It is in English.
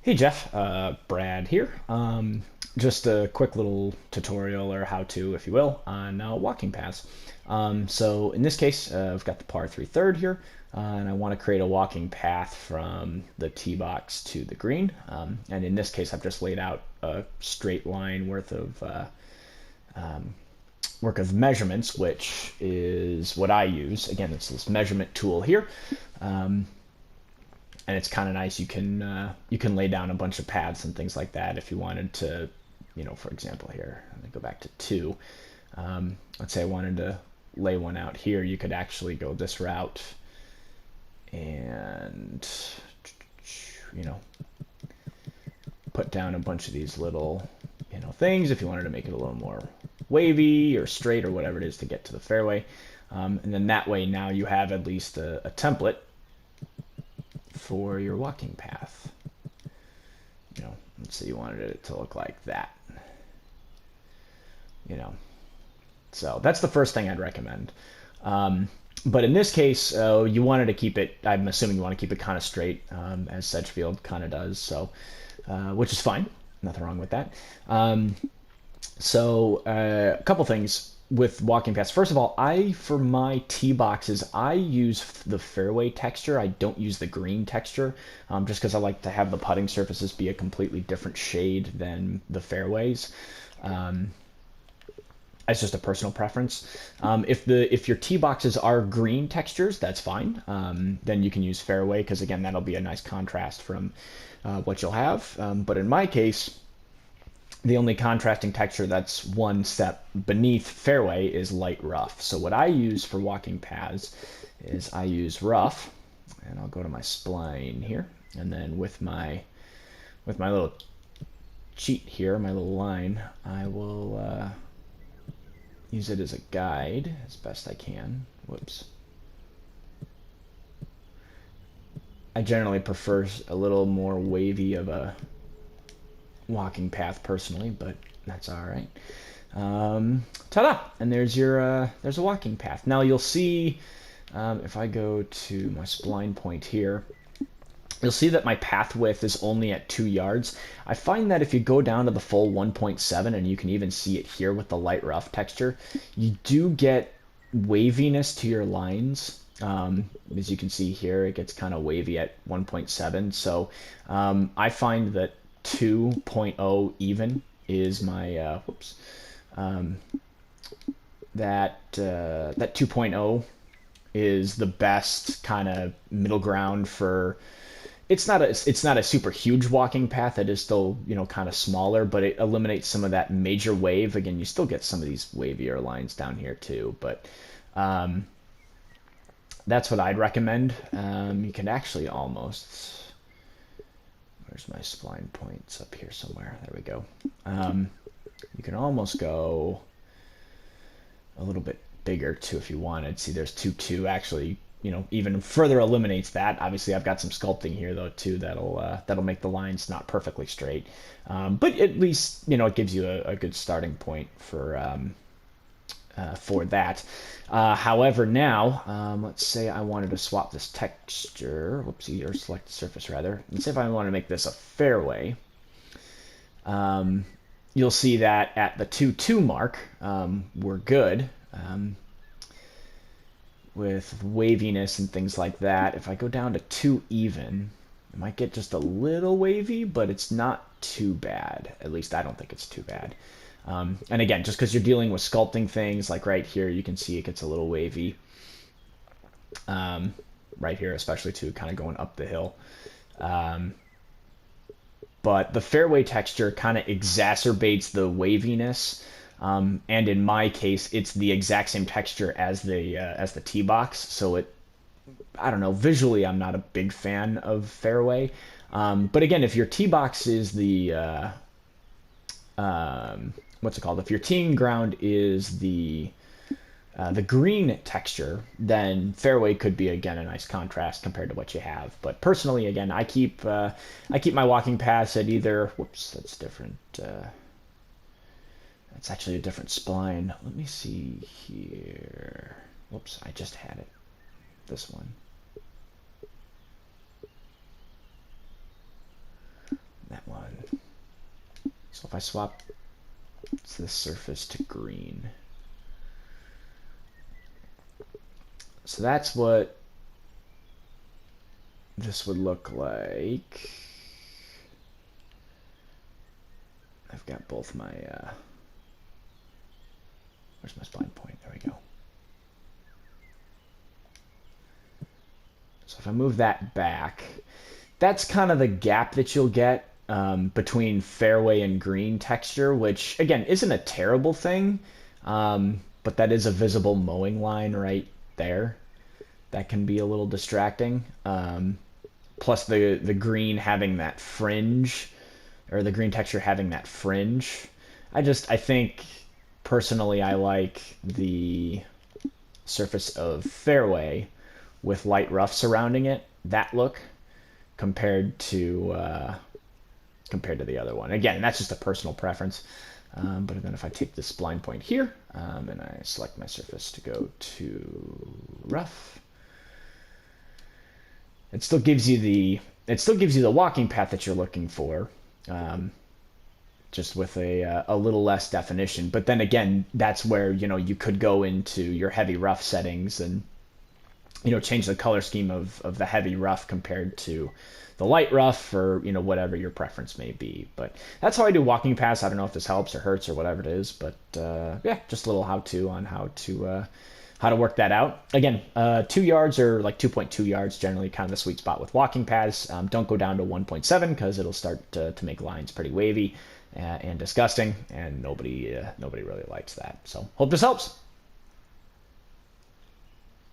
Hey Jeff, Brad here. Just a quick little tutorial or how-to, if you will, on walking paths. So in this case, I've got the par 3 third here, and I want to create a walking path from the tee box to the green. And in this case, I've just laid out a straight line work of measurements, which is what I use. Again, it's this measurement tool here. And it's kind of nice. You can lay down a bunch of paths and things like that if you wanted to, for example, here. Let me go back to two. Let's say I wanted to lay one out here. You could actually go this route, and you know, put down a bunch of these little, things if you wanted to make it a little more wavy or straight or whatever it is to get to the fairway. And then that way now you have at least a template for your walking path. Let's say you wanted it to look like that. You know, so that's the first thing I'd recommend. But in this case, you wanted to keep it. I'm assuming you want to keep it kind of straight, as Sedgefield kind of does. So, which is fine. Nothing wrong with that. A couple things with walking paths. First of all, for my tee boxes, I use the fairway texture. I don't use the green texture, just because I like to have the putting surfaces be a completely different shade than the fairways. It's just a personal preference. If your tee boxes are green textures, that's fine. Then you can use fairway because again, that'll be a nice contrast from what you'll have. But in my case, the only contrasting texture that's one step beneath fairway is light rough. So what I use for walking paths is I use rough, and I'll go to my spline here, and then with my little cheat here, my little line, I will use it as a guide as best I can. Whoops. I generally prefer a little more wavy of a walking path personally, but that's all right. Ta-da! And there's there's a walking path. Now you'll see if I go to my spline point here, you'll see that my path width is only at 2 yards. I find that if you go down to the full 1.7, and you can even see it here with the light rough texture, you do get waviness to your lines. As you can see here, it gets kind of wavy at 1.7. So I find that 2.0 even is my that 2.0 is the best kind of middle ground for. It's not a super huge walking path. It is still kind of smaller, but it eliminates some of that major wave. Again, you still get some of these wavier lines down here too, but that's what I'd recommend. You can actually almost. Where's my spline points? Up here somewhere. There we go. You can almost go a little bit bigger too if you wanted. See, there's 2.2 actually. Even further eliminates that. Obviously, I've got some sculpting here though too that'll make the lines not perfectly straight, but at least it gives you a good starting point for that. However, now let's say I wanted to swap this texture. Whoopsie, or select the surface rather. Let's say if I want to make this a fairway. You'll see that at the 2.2 mark, we're good. With waviness and things like that. If I go down to 2 even, it might get just a little wavy, but it's not too bad. At least I don't think it's too bad. And again, just because you're dealing with sculpting things, like right here, you can see it gets a little wavy. Right here, especially too, kind of going up the hill. But the fairway texture kind of exacerbates the waviness. And in my case, it's the exact same texture as the tee box. So I don't know. Visually, I'm not a big fan of fairway. But again, if your tee box is what's it called? If your teeing ground is the green texture, then fairway could be again a nice contrast compared to what you have. But personally, again, I keep my walking paths at either. Whoops, that's different. That's actually a different spline. Let me see here. Whoops, I just had it. This one. So if I swap this surface to green. So that's what this would look like. I've got both my, where's my spline point? There we go. So if I move that back, that's kind of the gap that you'll get between fairway and green texture, which, again, isn't a terrible thing, but that is a visible mowing line right there. That can be a little distracting. Plus the green having that fringe, or the green texture having that fringe. I think, personally, I like the surface of fairway with light rough surrounding it, that look, compared to the other one. Again, that's just a personal preference. But then if I take this spline point here, and I select my surface to go to rough, it still gives you the walking path that you're looking for, just with a little less definition. But then again, that's where you could go into your heavy rough settings and change the color scheme of the heavy rough compared to the light rough, or whatever your preference may be. But that's how I do walking paths. I don't know if this helps or hurts or whatever it is, but yeah, just a little how-to on how to work that out. Again, 2 yards or like 2.2 yards generally kind of the sweet spot with walking paths. Don't go down to 1.7 because it'll start to make lines pretty wavy and disgusting, and nobody really likes that. So hope this helps.